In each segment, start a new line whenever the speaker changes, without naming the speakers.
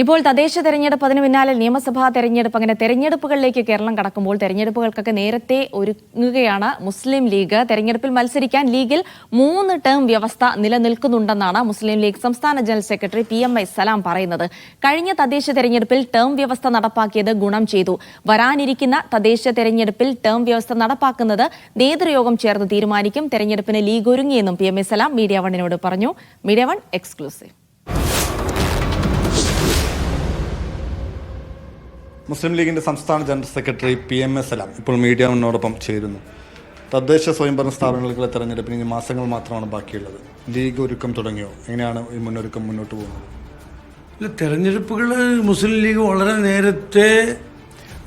ഇപ്പോൾ തദ്ദേശ തെരഞ്ഞെടുപ്പ് അതിന് പിന്നാലെ നിയമസഭാ തെരഞ്ഞെടുപ്പ് അങ്ങനെ തെരഞ്ഞെടുപ്പുകളിലേക്ക് കേരളം കടക്കുമ്പോൾ തെരഞ്ഞെടുപ്പുകൾക്കൊക്കെ നേരത്തെ ഒരുങ്ങുകയാണ് മുസ്ലിം ലീഗ്. തെരഞ്ഞെടുപ്പിൽ മത്സരിക്കാൻ ലീഗിൽ 3 ടേം വ്യവസ്ഥ നിലനിൽക്കുന്നുണ്ടെന്നാണ് മുസ്ലിം ലീഗ് സംസ്ഥാന ജനറൽ സെക്രട്ടറി PMI സലാം പറയുന്നത്. കഴിഞ്ഞ തദ്ദേശ തെരഞ്ഞെടുപ്പിൽ ടേം വ്യവസ്ഥ നടപ്പാക്കിയത് ഗുണം ചെയ്തു. വരാനിരിക്കുന്ന തദ്ദേശ തെരഞ്ഞെടുപ്പിൽ ടേം വ്യവസ്ഥ നടപ്പാക്കുന്നത് നേതൃയോഗം ചേർന്ന് തീരുമാനിക്കും. തെരഞ്ഞെടുപ്പിന് ലീഗ് ഒരുങ്ങിയെന്നും PMI സലാം മീഡിയ വണ്ണിനോട് പറഞ്ഞു. Media one exclusive.
മുസ്ലിം ലീഗിന്റെ സംസ്ഥാന ജനറൽ സെക്രട്ടറി PMI സലാം ഇപ്പോൾ മീഡിയ വണ്ണിനോടൊപ്പം ചേരുന്നു. തദ്ദേശ സ്വയംഭരണ സ്ഥാപനങ്ങളിലെ തെരഞ്ഞെടുപ്പിന് ഇനി മാസങ്ങൾ മാത്രമാണ് ബാക്കിയുള്ളത്. ലീഗ് ഒരുക്കം തുടങ്ങിയോ? എങ്ങനെയാണ് ഈ മുന്നൊരുക്കം മുന്നോട്ട് പോകുന്നത്?
തെരഞ്ഞെടുപ്പുകൾ മുസ്ലിം ലീഗ് വളരെ നേരത്തെ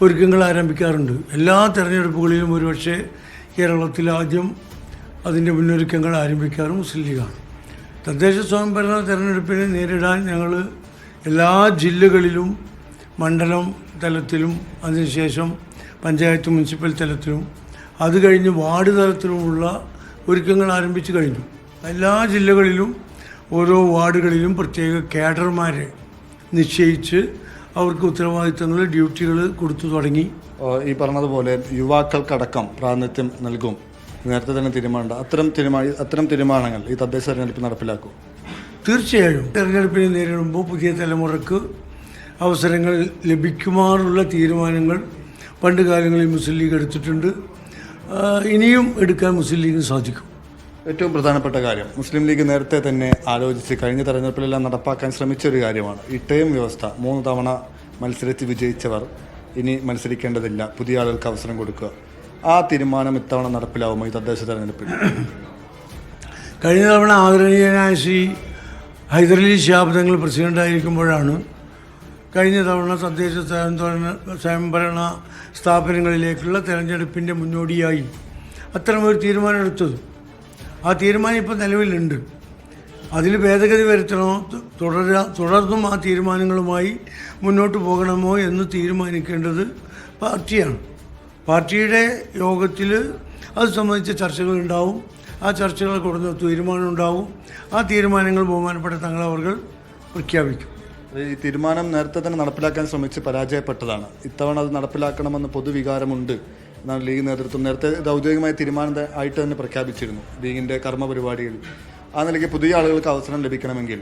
ഒരുക്കങ്ങൾ ആരംഭിക്കാറുണ്ട്. എല്ലാ തെരഞ്ഞെടുപ്പുകളിലും ഒരുപക്ഷെ കേരളത്തിൽ ആദ്യം അതിൻ്റെ മുന്നൊരുക്കങ്ങൾ ആരംഭിക്കാറ് മുസ്ലിം ലീഗാണ്. തദ്ദേശ സ്വയംഭരണ തെരഞ്ഞെടുപ്പിനെ നേരിടാൻ ഞങ്ങൾ എല്ലാ ജില്ലകളിലും മണ്ഡലം തലത്തിലും അതിനുശേഷം പഞ്ചായത്ത് മുനിസിപ്പൽ തലത്തിലും അത് കഴിഞ്ഞ് വാർഡ് തലത്തിലുമുള്ള ഒരുക്കങ്ങൾ ആരംഭിച്ചു കഴിഞ്ഞു. എല്ലാ ജില്ലകളിലും ഓരോ വാർഡുകളിലും പ്രത്യേക കേഡർമാരെ നിശ്ചയിച്ച് അവർക്ക് ഉത്തരവാദിത്തങ്ങൾ ഡ്യൂട്ടികൾ കൊടുത്തു തുടങ്ങി.
ഈ പറഞ്ഞതുപോലെ യുവാക്കൾക്കടക്കം പ്രാതിനിധ്യം നൽകും നേരത്തെ തന്നെ തീരുമാനമുണ്ട്. അത്തരം തീരുമാനങ്ങൾ ഈ തദ്ദേശ തെരഞ്ഞെടുപ്പ് നടപ്പിലാക്കും.
തീർച്ചയായും തെരഞ്ഞെടുപ്പിനെ നേരിടുമ്പോൾ പുതിയ തലമുറക്ക് അവസരങ്ങൾ ലഭിക്കുമാറുള്ള തീരുമാനങ്ങൾ പണ്ട് കാലങ്ങളിൽ മുസ്ലിം ലീഗ് എടുത്തിട്ടുണ്ട്. ഇനിയും എടുക്കാൻ മുസ്ലിം ലീഗിന് സാധിക്കും.
ഏറ്റവും പ്രധാനപ്പെട്ട കാര്യം മുസ്ലിം ലീഗ് നേരത്തെ തന്നെ ആലോചിച്ച് കഴിഞ്ഞ തെരഞ്ഞെടുപ്പിലെല്ലാം നടപ്പാക്കാൻ ശ്രമിച്ച ഒരു കാര്യമാണ് ഈ ടേം വ്യവസ്ഥ. 3 തവണ മത്സരിച്ച് വിജയിച്ചവർ ഇനി മത്സരിക്കേണ്ടതില്ല, പുതിയ ആളുകൾക്ക് അവസരം കൊടുക്കുക. ആ തീരുമാനം ഇത്തവണ നടപ്പിലാവുമോ ഈ തദ്ദേശ തെരഞ്ഞെടുപ്പിൽ?
കഴിഞ്ഞ തവണ ആദരണീയനായ ശ്രീ ഹൈദരലി ശിഹാബ് തങ്ങൾ പ്രസിഡൻ്റായിരിക്കുമ്പോഴാണ് കഴിഞ്ഞ തവണ തദ്ദേശ സ്വയംഭരണ സ്ഥാപനങ്ങളിലേക്കുള്ള തെരഞ്ഞെടുപ്പിൻ്റെ മുന്നോടിയായി അത്തരമൊരു തീരുമാനമെടുത്തത്. ആ തീരുമാനം ഇപ്പോൾ നിലവിലുണ്ട്. അതിൽ ഭേദഗതി വരുത്തണമോ, തുടർന്നും ആ തീരുമാനങ്ങളുമായി മുന്നോട്ട് പോകണമോ എന്ന് തീരുമാനിക്കേണ്ടത് പാർട്ടിയാണ്. പാർട്ടിയുടെ യോഗത്തിൽ അത് സംബന്ധിച്ച ചർച്ചകളുണ്ടാവും. ആ ചർച്ചകളെ തുടർന്ന് തീരുമാനം ഉണ്ടാവും. ആ തീരുമാനങ്ങൾ ബഹുമാനപ്പെട്ട തങ്ങളവർകൾ പ്രഖ്യാപിക്കും.
ഈ തീരുമാനം നേരത്തെ തന്നെ നടപ്പിലാക്കാൻ ശ്രമിച്ച് പരാജയപ്പെട്ടതാണ്. ഇത്തവണ അത് നടപ്പിലാക്കണമെന്ന് പൊതുവികാരമുണ്ട് എന്നാണ് ലീഗ് നേതൃത്വം നേരത്തെ ഇത് ഔദ്യോഗികമായ തീരുമാനം ആയിട്ട് തന്നെ പ്രഖ്യാപിച്ചിരുന്നു ലീഗിൻ്റെ കർമ്മ പരിപാടിയിൽ. ആ നിലയ്ക്ക് പുതിയ ആളുകൾക്ക് അവസരം ലഭിക്കണമെങ്കിൽ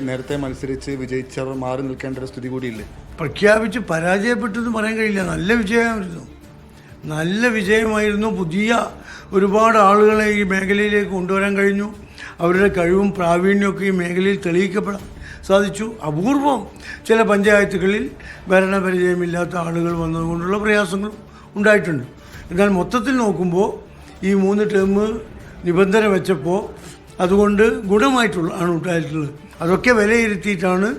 നേരത്തെ മത്സരിച്ച് വിജയിച്ചവർ മാറി നിൽക്കേണ്ട ഒരു സ്ഥിതി കൂടിയില്ലേ?
പ്രഖ്യാപിച്ച് പരാജയപ്പെട്ടെന്ന് പറയാൻ കഴിയില്ല. നല്ല വിജയമായിരുന്നു. പുതിയ ഒരുപാട് ആളുകളെ ഈ മേഖലയിലേക്ക് കൊണ്ടുവരാൻ കഴിഞ്ഞു. അവരുടെ കഴിവും പ്രാവീണ്യമൊക്കെ ഈ മേഖലയിൽ തെളിയിക്കപ്പെടാൻ സാധിച്ചു. അപൂർവം ചില പഞ്ചായത്തുകളിൽ ഭരണപരിചയമില്ലാത്ത ആളുകൾ വന്നതുകൊണ്ടുള്ള പ്രയാസങ്ങൾ ഉണ്ടായിട്ടുണ്ട്. എന്നാൽ മൊത്തത്തിൽ നോക്കുമ്പോൾ ഈ 3 ടേം നിബന്ധന വെച്ചപ്പോൾ അതുകൊണ്ട് ആണ് ഉണ്ടായിട്ടുള്ളത്. അതൊക്കെ വിലയിരുത്തിയിട്ടാണ്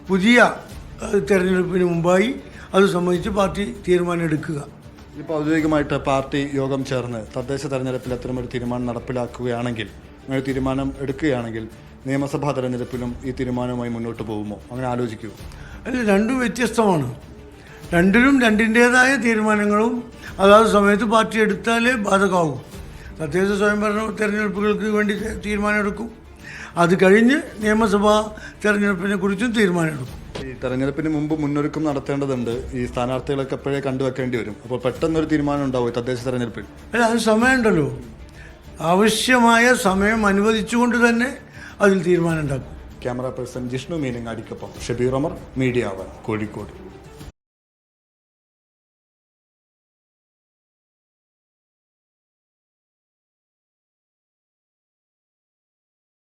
പുതിയ തെരഞ്ഞെടുപ്പിന് മുമ്പായി അത് സംബന്ധിച്ച് പാർട്ടി തീരുമാനം എടുക്കുക.
ഇപ്പോൾ ഔദ്യോഗികമായിട്ട് പാർട്ടി യോഗം ചേർന്ന് തദ്ദേശ തെരഞ്ഞെടുപ്പിൽ അത്തരമൊരു തീരുമാനം നടപ്പിലാക്കുകയാണെങ്കിൽ, അങ്ങനെ തീരുമാനം എടുക്കുകയാണെങ്കിൽ നിയമസഭാ തെരഞ്ഞെടുപ്പിലും ഈ തീരുമാനവുമായി മുന്നോട്ട് പോകുമോ? അങ്ങനെ ആലോചിക്കുമോ?
അല്ല, രണ്ടും വ്യത്യസ്തമാണ്. രണ്ടിലും രണ്ടിൻ്റേതായ തീരുമാനങ്ങളും അതാത് സമയത്ത് പാർട്ടി എടുത്താലേ ബാധകമാകും. തദ്ദേശ സ്വയംഭരണ തെരഞ്ഞെടുപ്പുകൾക്ക് വേണ്ടി തീരുമാനമെടുക്കും. അത് കഴിഞ്ഞ് നിയമസഭാ തെരഞ്ഞെടുപ്പിനെ കുറിച്ചും തീരുമാനമെടുക്കും.
ഈ തെരഞ്ഞെടുപ്പിന് മുമ്പ് മുന്നൊരുക്കം നടത്തേണ്ടതുണ്ട്. ഈ സ്ഥാനാർത്ഥികളൊക്കെ എപ്പോഴേ കണ്ടുവെക്കേണ്ടി വരും. അപ്പോൾ പെട്ടെന്നൊരു തീരുമാനം ഉണ്ടാവും തദ്ദേശ തെരഞ്ഞെടുപ്പിൽ?
അല്ല, അത് സമയമുണ്ടല്ലോ. ആവശ്യമായ സമയം അനുവദിച്ചുകൊണ്ട് തന്നെ അതിൽ തീരുമാനം ഉണ്ടാക്കും.
ക്യാമറ പേഴ്സൺ ജിഷ്ണു മീനങ്ങാടിക്കൊപ്പം ഷബീർ ഉമർ, മീഡിയ വൺ, കോഴിക്കോട്.